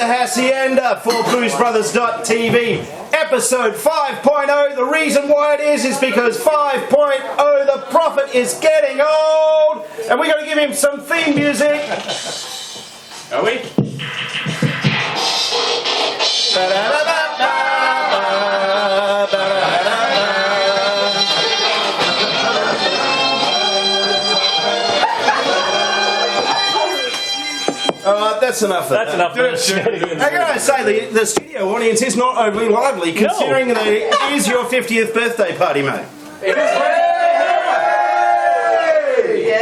Hacienda for BluesBrothers.tv. Episode 5.0. The reason why it is because 5.0, the prophet is getting old. And we're going to give him some theme music. Are we? Alright, that's enough. That's enough. I gotta say, the studio audience is not overly lively, considering that it is your 50th birthday party, mate.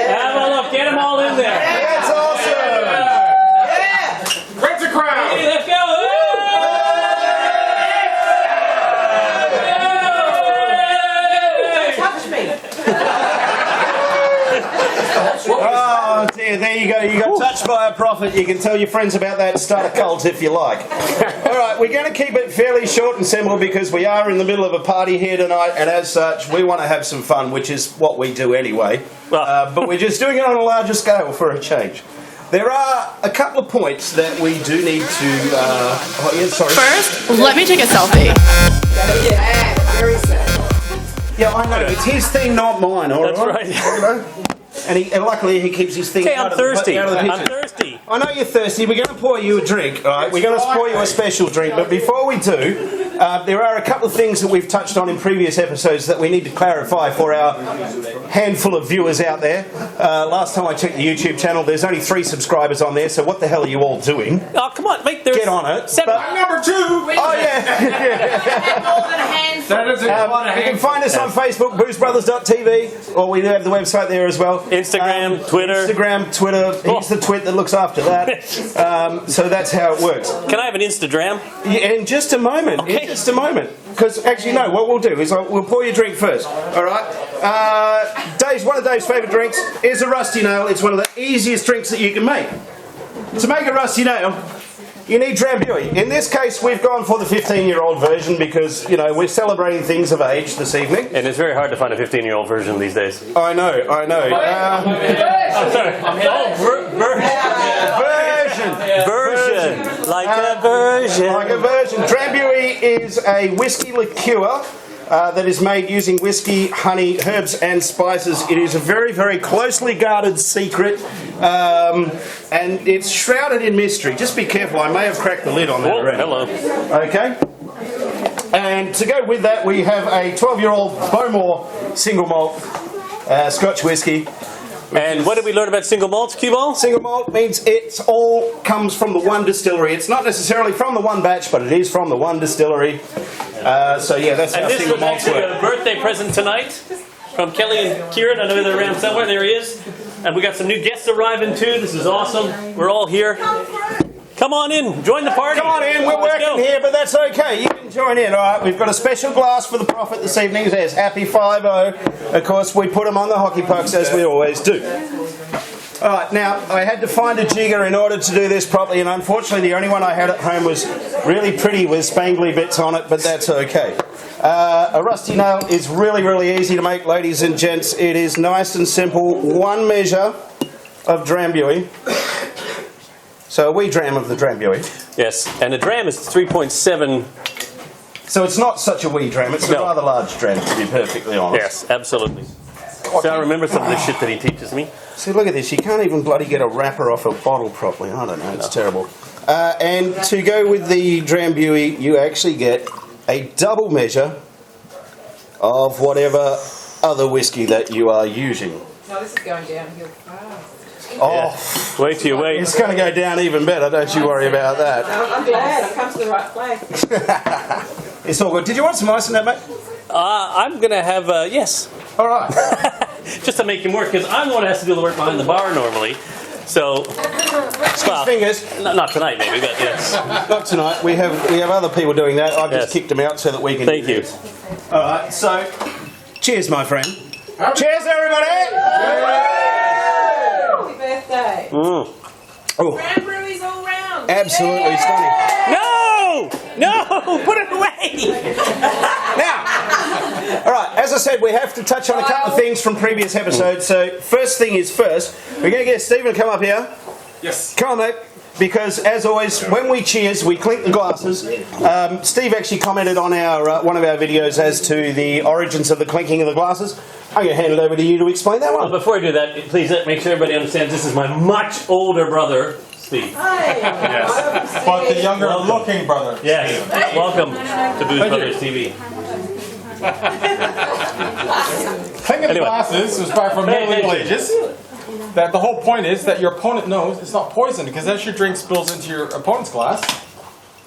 Have a look. Get them all in there. That's awesome. Yeah! Rent a crowd! Hey, let's go. Touch me. Oh dear, there you go. You got touched by a prophet. You can tell your friends about that and start a cult if you like. Alright, we're going to keep it fairly short and simple because we are in the middle of a party here tonight, and as such, we want to have some fun, which is what we do anyway. But we're just doing it on a larger scale for a change. There are a couple of points that we do need to... First, let me take a selfie. Yeah, very sad. Yeah, I know. It's his thing, not mine. All That's right. And luckily he keeps his thing Okay, out I'm of the thirsty. picture. I'm thirsty. I know you're thirsty. We're going to pour you a drink, all right? We're going to pour you a special drink. But before we do, there are a couple of things that we've touched on in previous episodes that we need to clarify for our handful of viewers out there. Last time I checked the YouTube channel, there's only 3 subscribers on there, so what the hell are you all doing? Oh, come on. Mate, there's Get on it. Seven. Number 2! Oh, yeah. More than a handful. That is a You can find us on Facebook, BluesBrothers.tv, or we do have the website there as well. Instagram, Twitter. Instagram, Twitter. He's the twit that looks after that. So that's how it works. Can I have an Instagram? Yeah, in just a moment. Okay. In just a moment. Because actually, no. What we'll do is we'll pour your drink first. All right. One of Dave's favourite drinks is a rusty nail. It's one of the easiest drinks that you can make. To make a rusty nail, you need Drambuie. In this case, we've gone for the 15-year-old version because, you know, we're celebrating things of age this evening. And it's very hard to find a 15-year-old version these days. I know. I'm sorry. Version. Like a version. Like a version. Drambuie is a whiskey liqueur that is made using whiskey, honey, herbs and spices. It is a very, very closely guarded secret, and it's shrouded in mystery. Just be careful, I may have cracked the lid on that already. Hello. Okay. And to go with that, we have a 12-year-old Bowmore single malt Scotch whiskey. And what did we learn about single malts, Qball? Single malt means it all comes from the one distillery. It's not necessarily from the one batch, but it is from the one distillery. So yeah, that's how And this single was malts actually work. a birthday present tonight from Kelly and Kieran. I know they're around somewhere. There he is. And we got some new guests arriving too. This is awesome. We're all here. Come on in. Join the party. Come on in. We're Let's working go. here, but that's okay. You can join in. All right. We've got a special glass for the prophet this evening. It says Happy Five.Oh. Of course, we put them on the hockey pucks as we always do. All right, now, I had to find a jigger in order to do this properly, and unfortunately the only one I had at home was really pretty with spangly bits on it, but that's okay. A rusty nail is really, really easy to make, ladies and gents. It is nice and simple. 1 measure of Drambuie. So a wee dram of the Drambuie. Yes, and a dram is 3.7. So it's not such a wee dram, it's a No. rather large dram, to be perfectly honest. Yes, absolutely. So I remember some of the shit that he teaches me. See, look at this. You can't even bloody get a wrapper off a bottle properly. I don't know. It's terrible. And to go with the Drambuie, you actually get a double measure of whatever other whiskey that you are using. No, this is going downhill fast. Oh, Yeah. Wait till you wait. it's going to go down even better. Don't you worry about that. I'm glad I've come to the right place. It's all good. Did you want some ice in that, mate? I'm going to have, yes. All right. Just to make him work, because I'm the one who has to do the work behind the bar normally. So, well, Fingers. not tonight maybe, but yes. Not tonight. We have other people doing that. I've just Yes. kicked them out so that we can. Thank do you. this. All right. So, cheers, my friend. Cheers, everybody. Happy birthday. Mm. Oh, Cranberries all round. absolutely stunning. No! Put it away! Now, all right, as I said, we have to touch on a couple of things from previous episodes. So, first thing is first, we're going to get Stephen to come up here. Yes. Come on, mate. because as always, when we cheers, we clink the glasses. Steve actually commented on our one of our videos as to the origins of the clinking of the glasses. I'm going to hand it over to you to explain that one. Well, before I do that, please make sure everybody understands this is my much older brother, Steve. Yes. But the younger looking brother. Yes. Welcome to Booze Brothers TV. Clinking glasses was back from medieval ages. That the whole point is that your opponent knows it's not poisoned, because as your drink spills into your opponent's glass,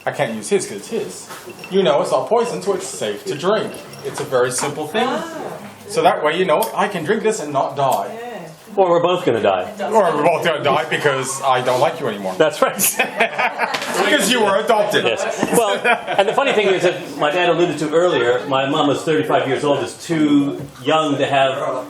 I can't use his because it's his, you know it's not poisoned, so it's safe to drink. It's a very simple thing. So that way you know I can drink this and not die. Or we're both going to die. Or we're both going to die because I don't like you anymore. That's right. Because you were adopted. Yes. Well, and the funny thing is that my dad alluded to earlier, my mom was 35 years old, is too young to have a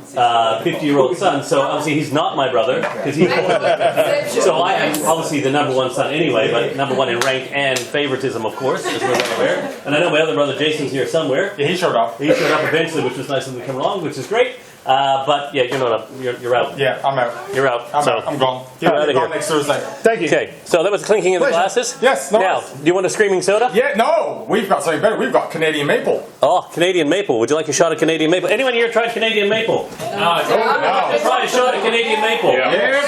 50-year-old son, so obviously he's not my brother, because he's older. So I am obviously the number one son anyway, but number one in rank and favoritism, of course, as we're well aware. And I know my other brother Jason's here somewhere. Yeah, he showed up. He showed up eventually, which was nice of him to come along, which is great. But yeah, you're out. Yeah, I'm out. You're out. I'm gone. Get out of here. Next Thursday. Thank you. Okay, so that was the clinking of the glasses? Yes, no Now, worries. do you want a screaming soda? Yeah, no, we've got something better. We've got Canadian maple. Oh, Canadian maple. Would you like a shot of Canadian maple? Anyone here tried Canadian maple? No. Try a shot of Canadian maple. Yeah.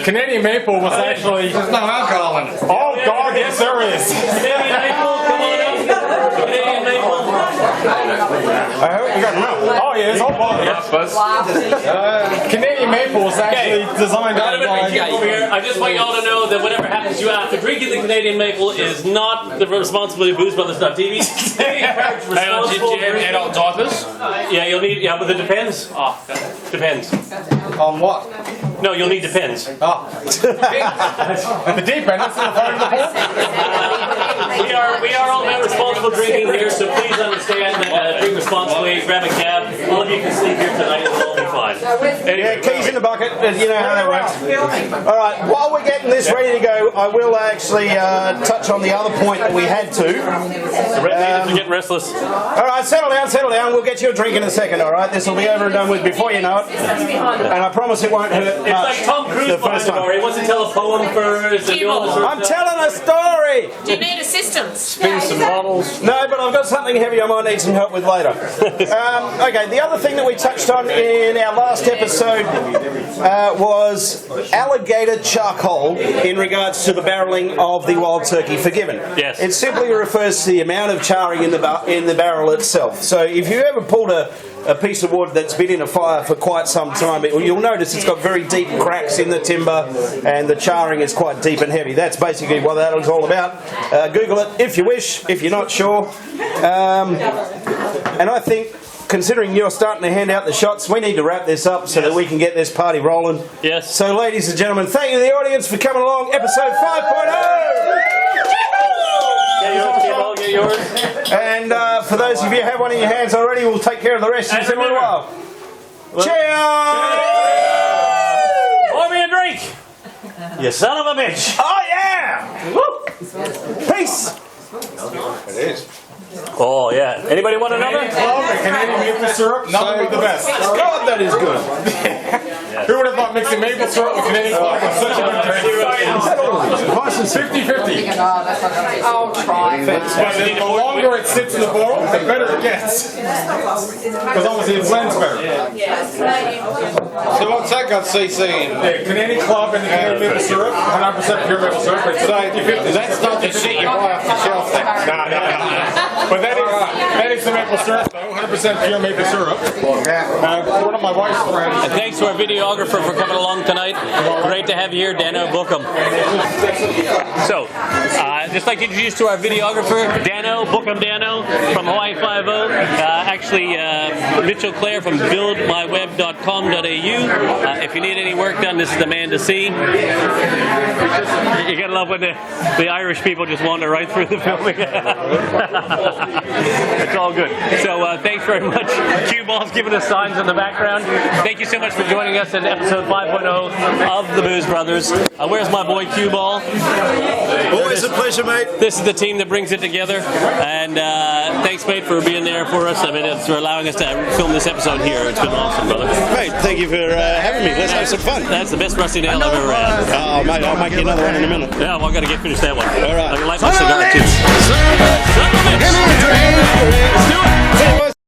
Canadian maple was actually. There's no alcohol in it. Oh God, yes there is. Canadian maple, come on up. Canadian maple. I hope you got milk. Oh yeah, it's all bottle. Canadian maple was actually designed out of over here. I just want y'all to know that whatever happens to you after drinking the Canadian maple is not the responsibility of BoozeBrothers.tv. Hey, do you have adult diapers? Yeah, you'll need. Yeah, but it depends. Oh, Depends. On what? No, you'll need depends. Oh. At the deep end, that's not part of the whole. We are all about responsible drinking here, so please understand that drink responsibly, grab a cab. All of you can sleep here tonight, it'll all be fine. Yeah, keys in the bucket, you know how that works. Alright, while we're getting this ready to go, I will actually touch on the other point that we had to. You're getting restless. Alright, settle down, we'll get you a drink in a second, alright? This will be over and done with before you know it. And I promise it won't hurt It's like Tom Cruise the behind first the door. time. He wants to tell a poem first. And do all this sort of I'm stuff. telling a story! Do you need assistance? spin some bottles. No, but I've got something heavy I might need some help with later. Okay, the other thing that we touched on in our last episode was alligator charcoal in regards to the barrelling of the wild turkey forgiven. Yes. It simply refers to the amount of charring in the barrel itself. So if you ever pulled a piece of wood that's been in a fire for quite some time, you'll notice it's got very deep cracks in the timber and the charring is quite deep and heavy. That's basically what that is all about. Google it if you wish, if you're not sure. And I think, considering you're starting to hand out the shots, we need to wrap this up so that we can get this party rolling. Yes. So ladies and gentlemen, thank you to the audience for coming along. Episode 5.0! Get yours. And for those of you who have one in your hands already, we'll take care of the rest in a little while. Cheers! Pour me a drink! You son of a bitch! Oh yeah! Woo! Peace! Oh yeah. Anybody want another? Canadian maple syrup, nothing but the best. God, that is good. Who would have thought mixing maple syrup with Canadian club was such a good drink? Nice and 50-50. I'll try. But the longer it sits in the bowl, the better it gets. Because obviously it blends better. So what's that got CC in? The Canadian club and the Canadian maple syrup, 100% pure maple syrup. It's 50-50. That's not the shit you buy off the shelf then. No. But that is the maple syrup, though. 100% pure maple syrup. One of my wife's friends. And thanks to our videographer for coming along tonight. Great to have you here, Dano Bookham. So, just like to introduce to our videographer, Dano, Bookham Dano, from Hawaii Five.Oh. Actually, Mitchell Clare from buildmyweb.com.au. If you need any work done, this is the man to see. You gotta love when the Irish people just wander right through the filming. It's all good. So thanks very much. Qball's giving us signs in the background. Thank you so much for joining us in episode 5.0 of the Booze Brothers. Where's my boy Qball? Always a pleasure pleasure, mate. This is the team that brings it together, and thanks, mate, for being there for us. I mean, it's for allowing us to film this episode here. It's been awesome, brother. Mate, thank you for having me. Let's have some fun. That's the best rusty nail I've ever had. Oh, mate, I'll make you another one in a minute. Yeah, well, I've got to get finished that one. All right. I can light my cigar, too. Son of a-